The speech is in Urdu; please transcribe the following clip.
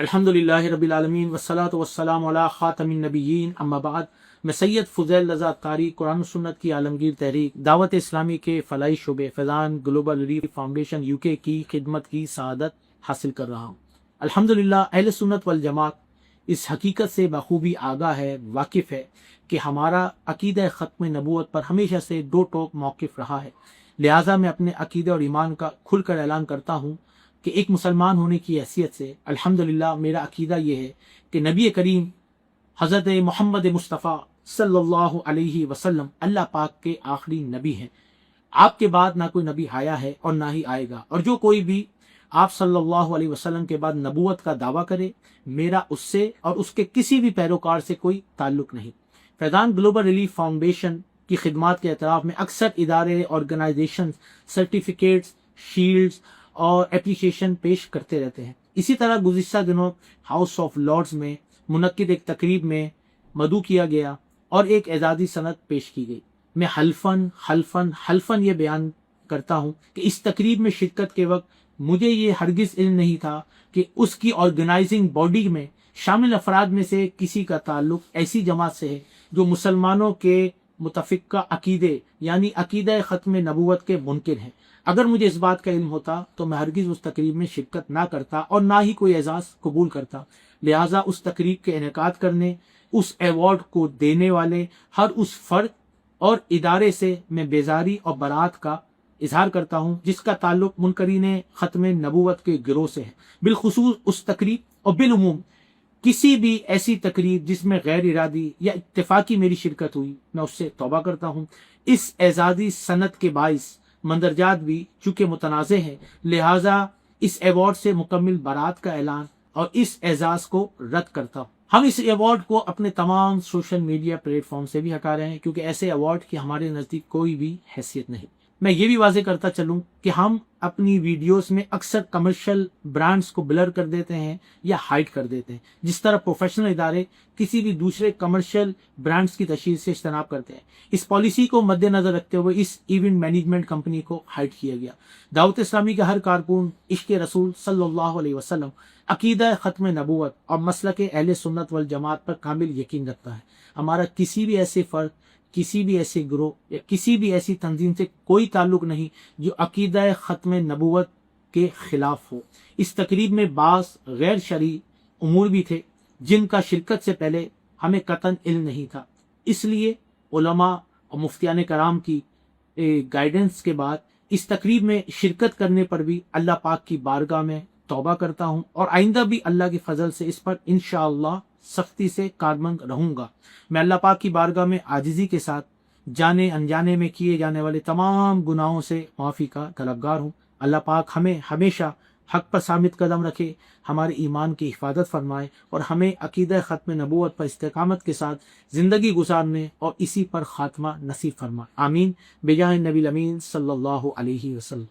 الحمدللہ رب العالمین والصلاۃ والسلام علی خاتم النبیین اما بعد۔ میں سید فضیل رضا قاری قرآن و سنت کی عالمگیر تحریک دعوت اسلامی کے فلاحی شعبے فیضان گلوبل ریلیف فاؤنڈیشن UK کی خدمت کی سعادت حاصل کر رہا ہوں۔ الحمدللہ اہل سنت والجماعت اس حقیقت سے بخوبی آگاہ ہے، واقف ہے کہ ہمارا عقیدہ ختم نبوت پر ہمیشہ سے دو ٹوک موقف رہا ہے، لہٰذا میں اپنے عقیدہ اور ایمان کا کھل کر اعلان کرتا ہوں کہ ایک مسلمان ہونے کی حیثیت سے الحمدللہ میرا عقیدہ یہ ہے کہ نبی کریم حضرت محمد مصطفیٰ صلی اللہ علیہ وسلم اللہ پاک کے آخری نبی ہیں۔ آپ کے بعد نہ کوئی نبی آیا ہے اور نہ ہی آئے گا، اور جو کوئی بھی آپ صلی اللہ علیہ وسلم کے بعد نبوت کا دعویٰ کرے، میرا اس سے اور اس کے کسی بھی پیروکار سے کوئی تعلق نہیں۔ فیضان گلوبل ریلیف فاؤنڈیشن کی خدمات کے اعتراف میں اکثر ادارے، آرگنائزیشن سرٹیفکیٹس، شیلڈز اور اپریشیشن پیش کرتے رہتے ہیں۔ اسی طرح گزشتہ دنوں ہاؤس آف لارڈز میں منعقد ایک تقریب میں مدعو کیا گیا اور ایک اعزازی سند پیش کی گئی۔ میں حلفاً یہ بیان کرتا ہوں کہ اس تقریب میں شرکت کے وقت مجھے یہ ہرگز علم نہیں تھا کہ اس کی آرگنائزنگ باڈی میں شامل افراد میں سے کسی کا تعلق ایسی جماعت سے ہے جو مسلمانوں کے متفقہ عقیدے یعنی عقیدہ ختم نبوت کے منکر ہیں۔ اگر مجھے اس بات کا علم ہوتا تو میں ہرگز اس تقریب میں شرکت نہ کرتا اور نہ ہی کوئی اعزاز قبول کرتا۔ لہٰذا اس تقریب کے انعقاد کرنے، اس ایوارڈ کو دینے والے ہر اس فرد اور ادارے سے میں بیزاری اور برات کا اظہار کرتا ہوں جس کا تعلق منکرین ختم نبوت کے گروہ سے ہے، بالخصوص اس تقریب اور بالعموم کسی بھی ایسی تقریب جس میں غیر ارادی یا اتفاقی میری شرکت ہوئی، میں اس سے توبہ کرتا ہوں۔ اس اعزازی سند کے باعث مندرجات بھی چونکہ متنازع ہیں، لہٰذا اس ایوارڈ سے مکمل برات کا اعلان اور اس اعزاز کو رد کرتا ہوں۔ ہم اس ایوارڈ کو اپنے تمام سوشل میڈیا پلیٹ فارم سے بھی ہٹا رہے ہیں کیونکہ ایسے ایوارڈ کی ہمارے نزدیک کوئی بھی حیثیت نہیں۔ میں یہ بھی واضح کرتا چلوں کہ ہم اپنی ویڈیوز میں اکثر کمرشل برانڈز کو بلر کر دیتے ہیں یا ہائڈ کر دیتے ہیں، جس طرح پروفیشنل ادارے کسی بھی دوسرے کمرشل برانڈز کی تشہیر سے اجتناب کرتے ہیں۔ اس پالیسی کو مد نظر رکھتے ہوئے اس ایونٹ مینجمنٹ کمپنی کو ہائڈ کیا گیا۔ دعوت اسلامی کا ہر کارکن عشق رسول صلی اللہ علیہ وسلم، عقیدہ ختم نبوت اور مسلک اہل سنت والجماعت پر کامل یقین رکھتا ہے۔ ہمارا کسی بھی ایسے فرد، کسی بھی ایسے گروہ یا کسی بھی ایسی تنظیم سے کوئی تعلق نہیں جو عقیدہ ختم نبوت کے خلاف ہو۔ اس تقریب میں بعض غیر شرعی امور بھی تھے جن کا شرکت سے پہلے ہمیں قطعاً علم نہیں تھا، اس لیے علماء اور مفتیان کرام کی گائیڈنس کے بعد اس تقریب میں شرکت کرنے پر بھی اللہ پاک کی بارگاہ میں توبہ کرتا ہوں اور آئندہ بھی اللہ کے فضل سے اس پر انشاءاللہ سختی سے کاربند رہوں گا۔ میں اللہ پاک کی بارگاہ میں عاجزی کے ساتھ جانے انجانے میں کیے جانے والے تمام گناہوں سے معافی کا طلبگار ہوں۔ اللہ پاک ہمیں ہمیشہ حق پر ثابت قدم رکھے، ہمارے ایمان کی حفاظت فرمائے اور ہمیں عقیدہ ختم نبوت پر استقامت کے ساتھ زندگی گزارنے اور اسی پر خاتمہ نصیب فرمائے، آمین، بجاہ نبی الامین صلی اللہ علیہ وسلم۔